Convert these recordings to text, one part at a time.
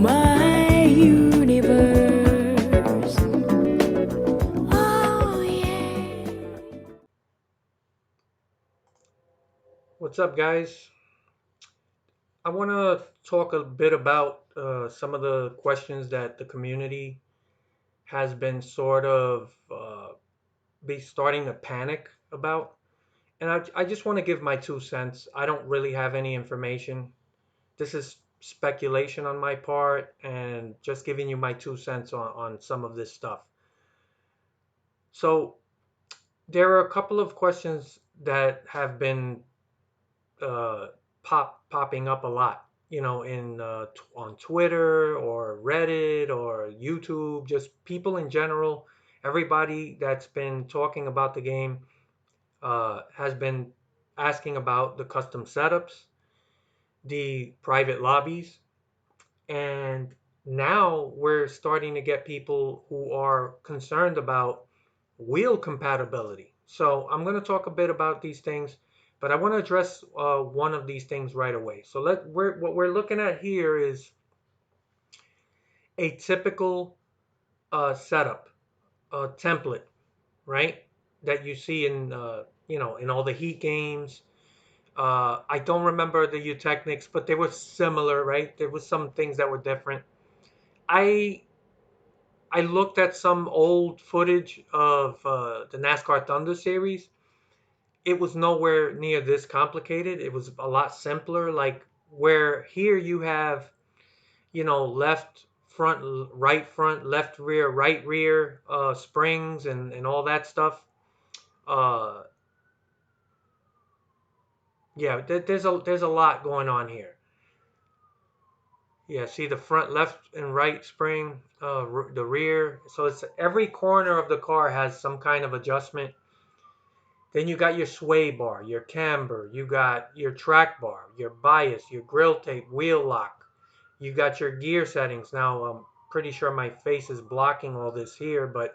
my universe. Oh, yeah. What's up, guys? I want to talk a bit about some of the questions that the community has been sort of be starting to panic about. And I just want to give my 2 cents. I don't really have any information. This is speculation on my part and just giving you my 2 cents on some of this stuff. So, there are a couple of questions that have been uh, popping up a lot, in on Twitter or Reddit or YouTube, just people in general. Everybody that's been talking about the game has been asking about the custom setups, the private lobbies, and now we're starting to get people who are concerned about wheel compatibility. So I'm going to talk a bit about these things, but I want to address one of these things right away. So what we're looking at here is a typical setup, template, right? That you see in in all the Heat games. I don't remember the Eutechnics, but they were similar, right? There was some things that were different. I I looked at some old footage of the NASCAR Thunder series. It was nowhere near this complicated. It was a lot simpler. Like where here you have, left front, left rear, right rear, springs and all that stuff. Uh, yeah, there's a lot going on here. Yeah, see the front left and right spring, the rear. So it's every corner of the car has some kind of adjustment. Then you got your sway bar, your camber, you got your track bar, your bias, your grill tape, wheel lock. You got your gear settings. Now I'm pretty sure my face is blocking all this here, but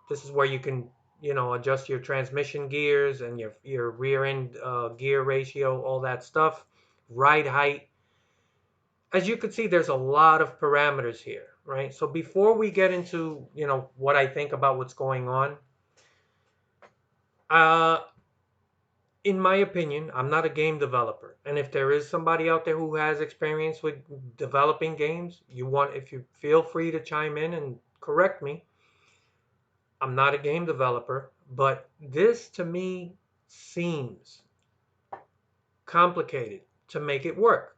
this is where you can, adjust your transmission gears and your rear end gear ratio, all that stuff. Ride height. As you can see, there's a lot of parameters here, right? So before we get into, what I think about what's going on, uh, in my opinion, I'm not a game developer. And if there is somebody out there who has experience with developing games, if you feel free to chime in and correct me. I'm not a game developer, but this to me seems complicated to make it work.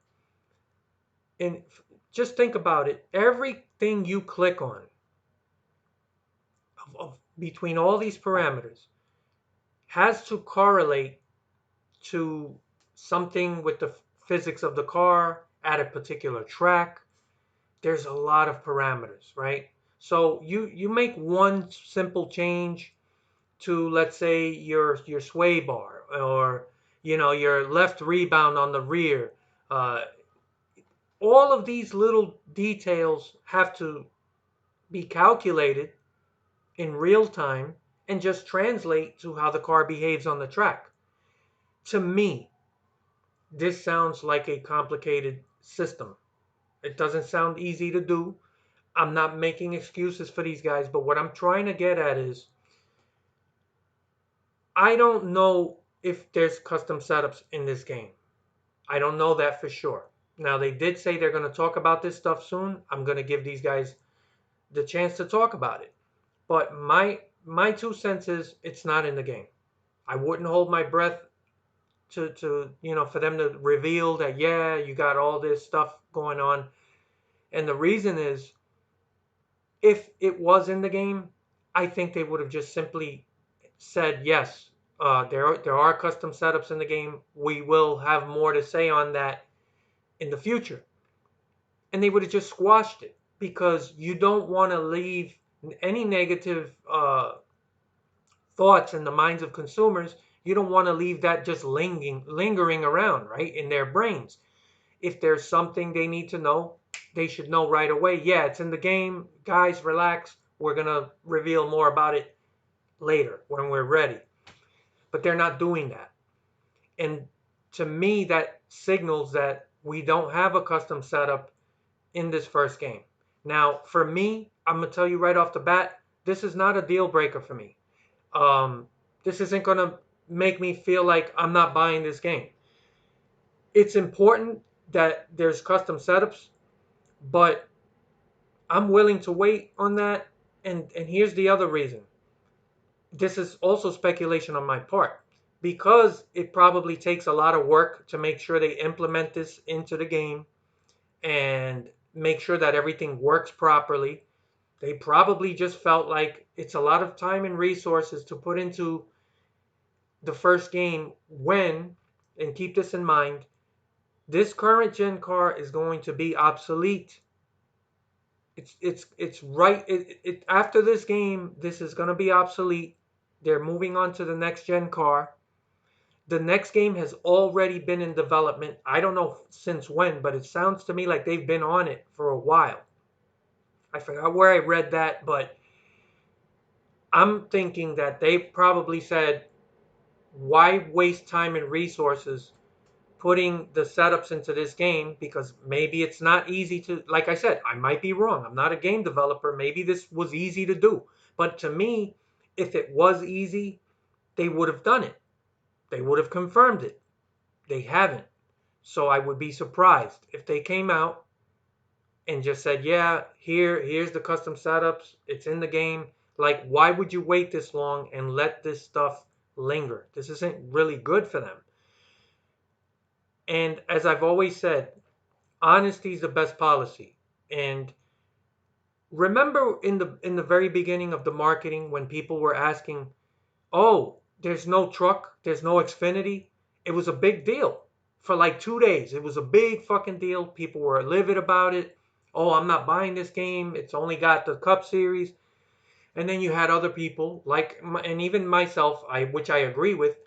And just think about it. Everything you click on between all these parameters has to correlate to something with the physics of the car at a particular track. There's a lot of parameters, right? So you make one simple change to, let's say, your sway bar, or your left rebound on the rear. Uh, all of these little details have to be calculated in real time and just translate to how the car behaves on the track. To me, this sounds like a complicated system. It doesn't sound easy to do. I'm not making excuses for these guys, but what I'm trying to get at is I don't know if there's custom setups in this game. I don't know that for sure. Now, they did say they're going to talk about this stuff soon. I'm going to give these guys the chance to talk about it. But my 2 cents is it's not in the game. I wouldn't hold my breath to for them to reveal that, yeah, you got all this stuff going on. And the reason is, if it was in the game, I think they would have just simply said, yes, there are custom setups in the game. We will have more to say on that in the future. And they would have just squashed it, because you don't want to leave any negative thoughts in the minds of consumers. You don't want to leave that just lingering around, right, in their brains. If there's something they need to know, they should know right away. Yeah, it's in the game. Guys, relax. We're going to reveal more about it later when we're ready. But they're not doing that. And to me, that signals that we don't have a custom setup in this first game. Now, for me, I'm gonna tell you right off the bat, this is not a deal breaker for me. Um, this isn't gonna make me feel like I'm not buying this game. It's important that there's custom setups, but I'm willing to wait on that. And here's the other reason. This is also speculation on my part. Because it probably takes a lot of work to make sure they implement this into the game and make sure that everything works properly. They probably just felt like it's a lot of time and resources to put into the first game when, and keep this in mind, this current gen car is going to be obsolete. It's right. After this game, this is going to be obsolete. They're moving on to the next gen car. The next game has already been in development. I don't know since when, but it sounds to me like they've been on it for a while. I forgot where I read that, but I'm thinking that they probably said, why waste time and resources putting the setups into this game, because maybe it's not easy to, like I said, I might be wrong. I'm not a game developer. Maybe this was easy to do. But to me, if it was easy, they would have done it. They would have confirmed it. They haven't. So I would be surprised if they came out and just said, "Yeah, here's the custom setups. It's in the game." Like, why would you wait this long and let this stuff linger? This isn't really good for them. And as I've always said, honesty is the best policy. And remember in the very beginning of the marketing when people were asking, "Oh, there's no truck, there's no Xfinity." It was a big deal. For like 2 days, it was a big fucking deal. People were livid about it. "Oh, I'm not buying this game. It's only got the Cup Series." And then you had other people like, and even myself, which I agree with,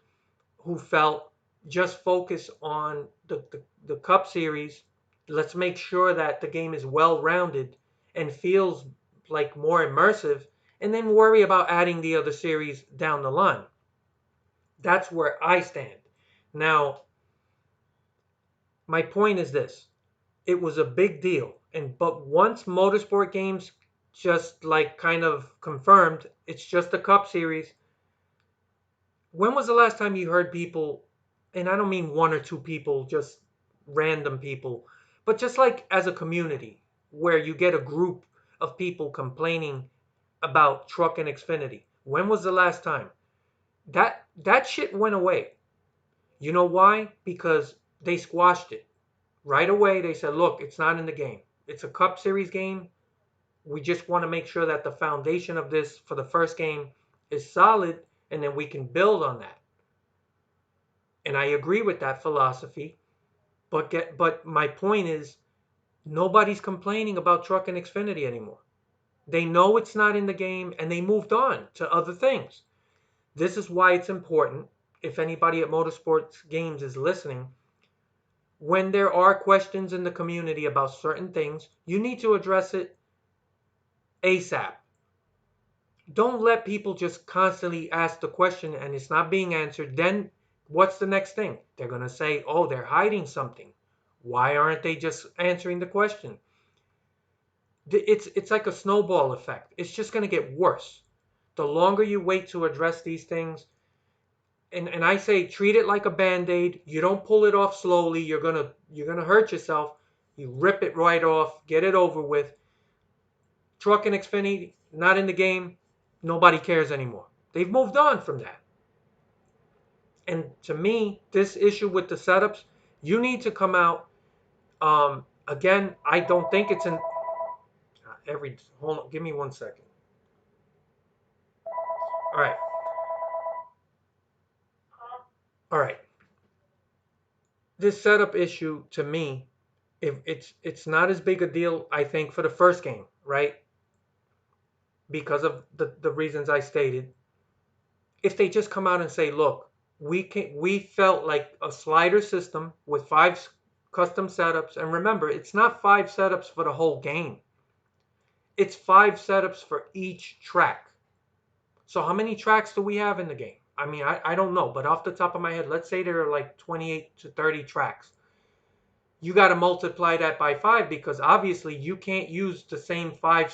who felt, just focus on the Cup Series. Let's make sure that the game is well rounded and feels like more immersive, and then worry about adding the other series down the line. That's where I stand. Now, my point is this: it was a big deal, and but once motorsport games just like kind of confirmed it's just a Cup Series. When was the last time you heard people, and I don't mean one or two people, just random people, but just like as a community, where you get a group of people complaining about truck and Xfinity? When was the last time? That shit went away. You know why? Because they squashed it. Right away, they said, look, it's not in the game. It's a Cup Series game. We just want to make sure that the foundation of this for the first game is solid, and then we can build on that. And I agree with that philosophy. But my point is, nobody's complaining about Truck and Xfinity anymore. They know it's not in the game, and they moved on to other things. This is why it's important, if anybody at Motorsports Games is listening, when there are questions in the community about certain things, you need to address it ASAP. Don't let people just constantly ask the question and it's not being answered. Then what's the next thing? They're going to say, oh, they're hiding something. Why aren't they just answering the question? It's like a snowball effect. It's just going to get worse. The longer you wait to address these things, and I say treat it like a band-aid. You don't pull it off slowly. You're gonna hurt yourself. You rip it right off, get it over with. Truck and Xfinity not in the game. Nobody cares anymore. They've moved on from that. And to me, this issue with the setups, you need to come out. Again, I don't think it's in every. Hold on, give me 1 second. All right, all right. This setup issue to me, if it's not as big a deal, I think, for the first game, right? Because of the reasons I stated. If they just come out and say, look, we felt like a slider system with five custom setups, and remember, it's not five setups for the whole game. It's five setups for each track. So how many tracks do we have in the game? I mean, I don't know, but off the top of my head, let's say there are like 28 to 30 tracks. you got to multiply that by 5 because obviously you can't use the same five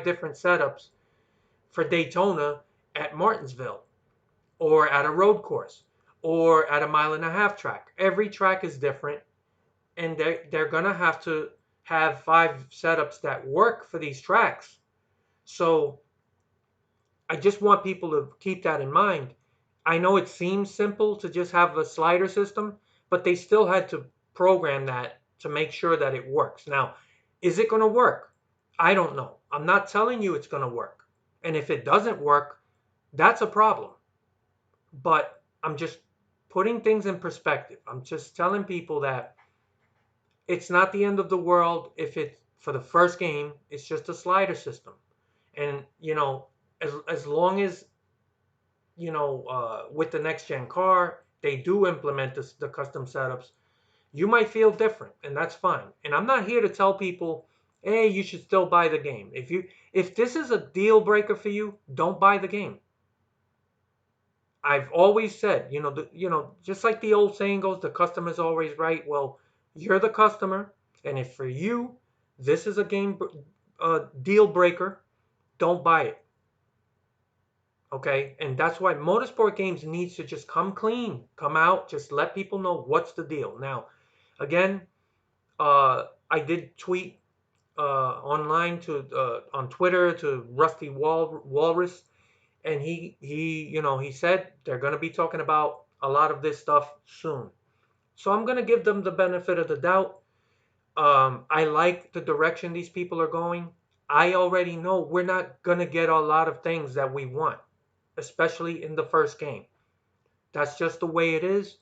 different setups for Daytona at Martinsville or at a road course or at a mile and a half track. Every track is different, and they're going to have 5 setups that work for these tracks. So I just want people to keep that in mind. I know it seems simple to just have a slider system, but they still had to program that to make sure that it works. Now, is it going to work? I don't know. I'm not telling you it's going to work. And if it doesn't work, that's a problem. But I'm just putting things in perspective. I'm just telling people that it's not the end of the world if it for the first game it's just a slider system. And as long as with the next gen car, they do implement the custom setups. You might feel different, and that's fine. And I'm not here to tell people, hey, you should still buy the game. If this is a deal breaker for you, don't buy the game. I've always said, just like the old saying goes, the customer's always right. Well, you're the customer, and if for you this is a game deal breaker, don't buy it. Okay, and that's why motorsport games needs to just come clean, come out, just let people know what's the deal. Now, again, I did tweet online to on Twitter to Rusty Walrus, and he said they're going to be talking about a lot of this stuff soon. So I'm going to give them the benefit of the doubt. I like the direction these people are going. I already know we're not going to get a lot of things that we want, especially in the first game. That's just the way it is.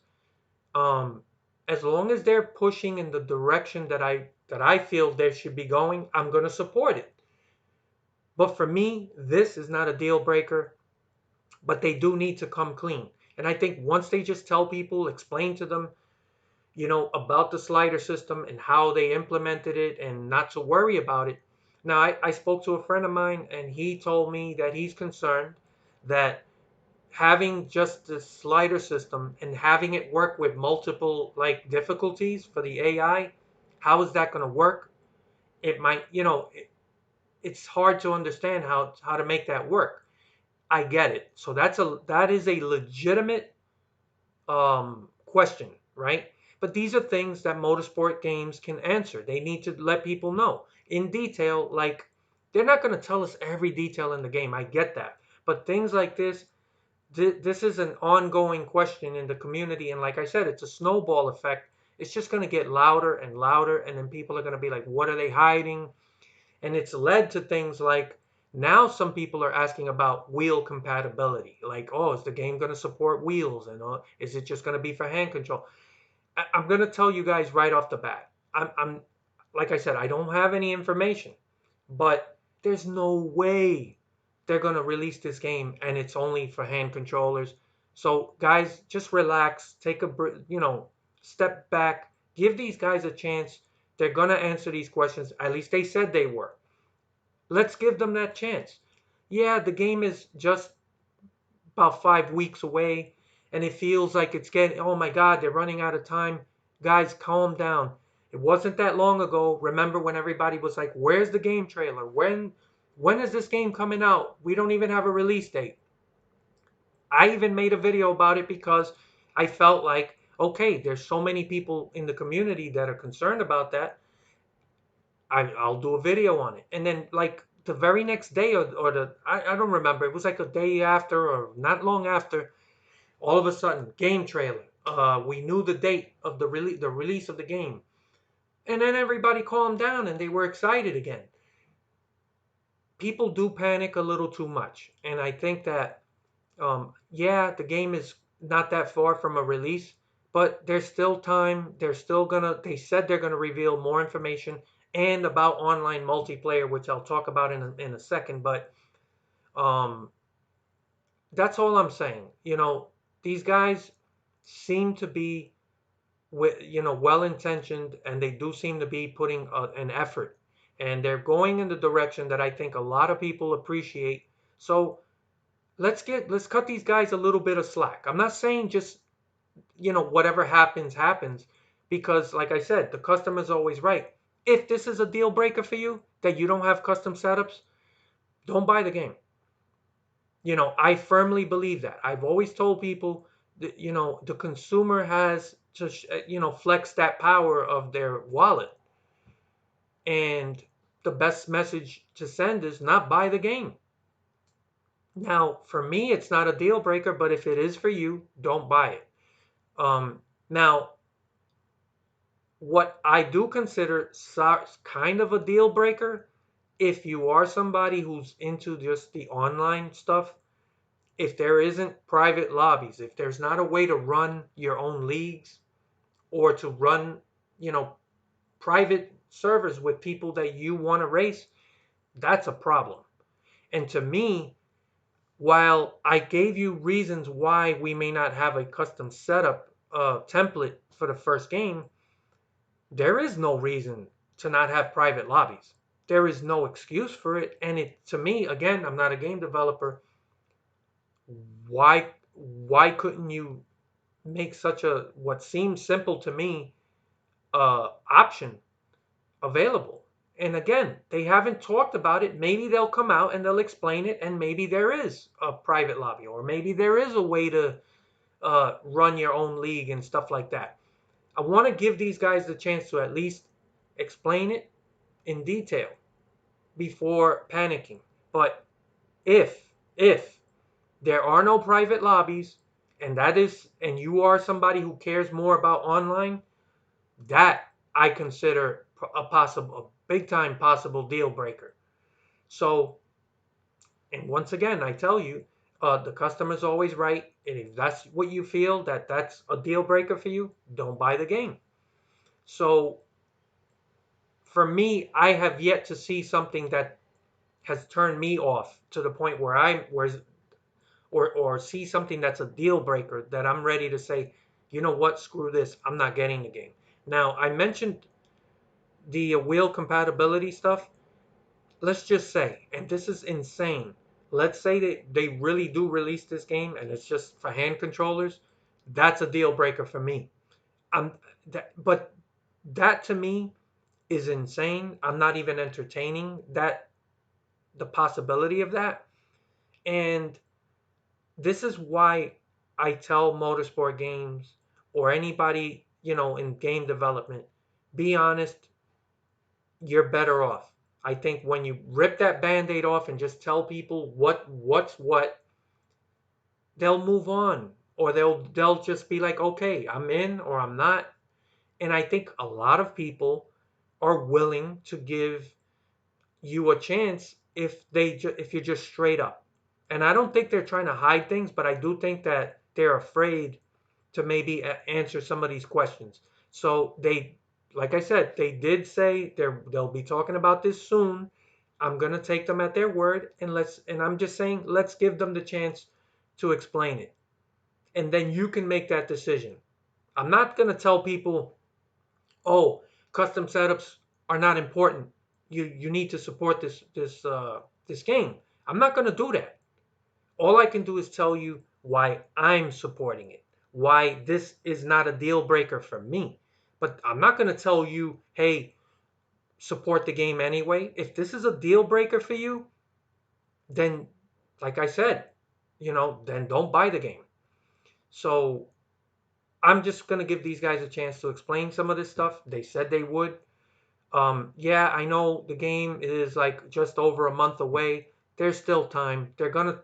Um, as long as they're pushing in the direction that I feel they should be going, I'm going to support it. But for me, this is not a deal breaker, but they do need to come clean. And I think once they just tell people, explain to them, about the slider system and how they implemented it and not to worry about it. Now, I spoke to a friend of mine and he told me that he's concerned that having just the slider system and having it work with multiple like difficulties for the AI, how is that going to work? It might, it's hard to understand how to make that work. I get it. So that is a legitimate question, right? But these are things that motorsport games can answer. They need to let people know in detail. Like they're not going to tell us every detail in the game. I get that, but things like this is an ongoing question in the community, and like I said, it's a snowball effect. It's just going to get louder and louder, and then people are going to be like, what are they hiding? And it's led to things like now some people are asking about wheel compatibility, like, oh, is the game going to support wheels, and is it just going to be for hand control? I'm going to tell you guys right off the bat, I'm like I said, I don't have any information, but there's no way they're going to release this game and it's only for hand controllers. So guys, just relax, take step back, give these guys a chance. They're going to answer these questions. At least they said they were. Let's give them that chance. Yeah, the game is just about 5 weeks away, and it feels like it's getting, oh my God, they're running out of time. Guys, calm down. It wasn't that long ago. Remember when everybody was like, where's the game trailer? When is this game coming out? We don't even have a release date. I even made a video about it because I felt like, okay, there's so many people in the community that are concerned about that. I'll do a video on it. And then like the very next day I don't remember, it was like a day after or not long after, all of a sudden, game trailer. We knew the date of the release of the game. And then everybody calmed down and they were excited again. People do panic a little too much. And I think that, yeah, the game is not that far from a release, but there's still time. They said they're going to reveal more information and about online multiplayer, which I'll talk about in a second. But um, that's all I'm saying. These guys seem to be well intentioned, and they do seem to be putting an effort, and they're going in the direction that I think a lot of people appreciate. So let's cut these guys a little bit of slack. I'm not saying just whatever happens happens, because, like I said, the customer's always right. If this is a deal breaker for you that you don't have custom setups, don't buy the game. I firmly believe that. I've always told people that, the consumer has to, flex that power of their wallet. And the best message to send is not buy the game. Now, for me, it's not a deal breaker, but if it is for you, don't buy it. Now, what I do consider kind of a deal breaker, if you are somebody who's into just the online stuff, if there isn't private lobbies, if there's not a way to run your own leagues or to run, you know, private servers with people that you want to race, that's a problem. And to me, while I gave you reasons why we may not have a custom setup template for the first game, there is no reason to not have private lobbies. There is no excuse for it. And it, to me, again, I'm not a game developer. Why couldn't you make such a what seems simple to me option available? And again, they haven't talked about it. Maybe they'll come out and they'll explain it, and maybe there is a private lobby, or maybe there is a way to run your own league and stuff like that. I want to give these guys the chance to at least explain it in detail before panicking. But if there are no private lobbies, and you are somebody who cares more about online, that I consider a big time possible deal breaker. So, and once again, I tell you, the customer's always right. And if that's what you feel that that's a deal breaker for you, don't buy the game. So, for me, I have yet to see something that has turned me off to the point where or see something that's a deal breaker that I'm ready to say, you know what, screw this, I'm not getting the game. Now, I mentioned the wheel compatibility stuff. Let's just say, and this is insane, let's say that they really do release this game and it's just for hand controllers. That's a deal breaker for me. I'm but that to me is insane. I'm not even entertaining the possibility of that. And this is why I tell motorsport games or anybody, in game development, be honest, you're better off. I think when you rip that band-aid off and just tell people what's what, they'll move on, or they'll just be like, "Okay, I'm in or I'm not." And I think a lot of people are willing to give you a chance if you're just straight up. And I don't think they're trying to hide things, but I do think that they're afraid to maybe answer some of these questions. So like I said, they did say they'll be talking about this soon. I'm gonna take them at their word, and I'm just saying let's give them the chance to explain it, and then you can make that decision. I'm not gonna tell people, oh, custom setups are not important. You need to support this game. I'm not gonna do that. All I can do is tell you why I'm supporting it, why this is not a deal breaker for me. But I'm not going to tell you, hey, support the game anyway. If this is a deal breaker for you, then, like I said, then don't buy the game. So I'm just going to give these guys a chance to explain some of this stuff. They said they would. Yeah, I know the game is like just over a month away. There's still time. They're going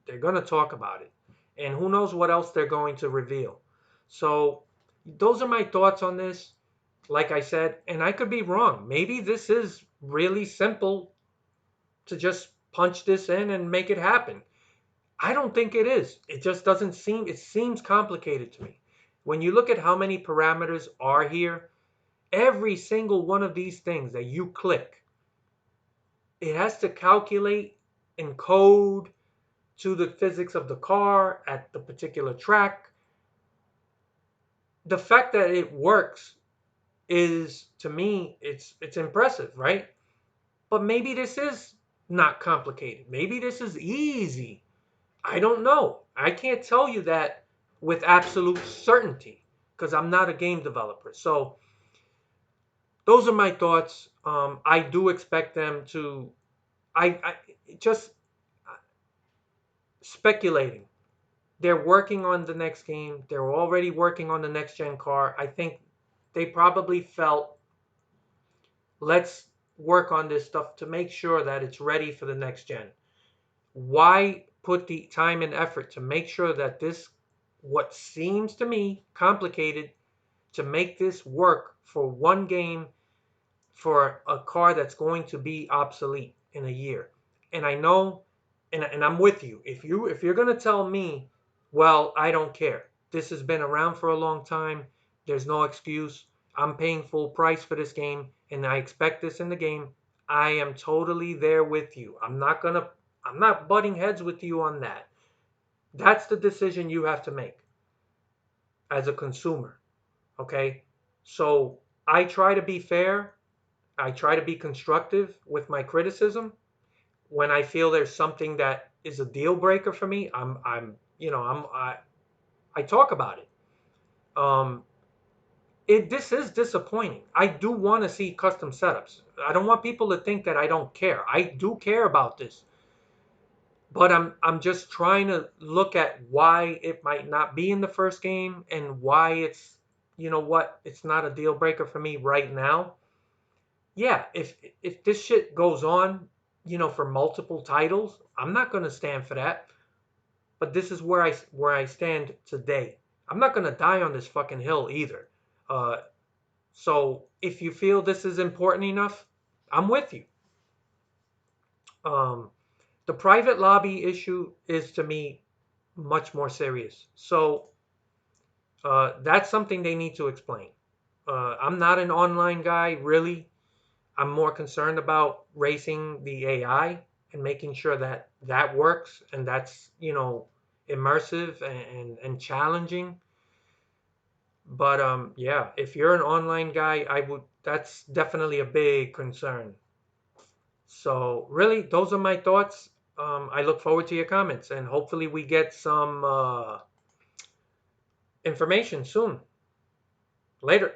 to talk about it. And who knows what else they're going to reveal. So those are my thoughts on this. Like I said, and I could be wrong. Maybe this is really simple to just punch this in and make it happen. I don't think it is. It just doesn't seem, it seems complicated to me. When you look at how many parameters are here, every single one of these things that you click, it has to calculate and code to the physics of the car at the particular track. The fact that it works is, to me, it's impressive, right? But maybe this is not complicated. Maybe this is easy. I don't know. I can't tell you that with absolute certainty because I'm not a game developer. So those are my thoughts. I do expect them to. I just speculating. They're working on the next game. They're already working on the next gen car. I think they probably felt, let's work on this stuff to make sure that it's ready for the next gen. Why put the time and effort to make sure that this, what seems to me complicated, to make this work for one game for a car that's going to be obsolete in a year? And I know, and I'm with you. If you're going to tell me, well, I don't care. This has been around for a long time. There's no excuse. I'm paying full price for this game and I expect this in the game. I am totally there with you. I'm not butting heads with you on that. That's the decision you have to make as a consumer, okay? So I try to be fair. I try to be constructive with my criticism. When I feel there's something that is a deal breaker for me, I talk about it. Um, this is disappointing. I do want to see custom setups. I don't want people to think that I don't care. I do care about this, but I'm just trying to look at why it might not be in the first game and why it's, it's not a deal breaker for me right now. Yeah, if this shit goes on, for multiple titles, I'm not going to stand for that. But this is where I stand today. I'm not going to die on this fucking hill either. Uh, so if you feel this is important enough, I'm with you. Um, the private lobby issue is to me much more serious. So that's something they need to explain. I'm not an online guy, really. I'm more concerned about racing the AI and making sure that that works and that's, immersive and challenging. But yeah, if you're an online guy, I would that's definitely a big concern. So really, those are my thoughts. I look forward to your comments and hopefully we get some information soon. Later.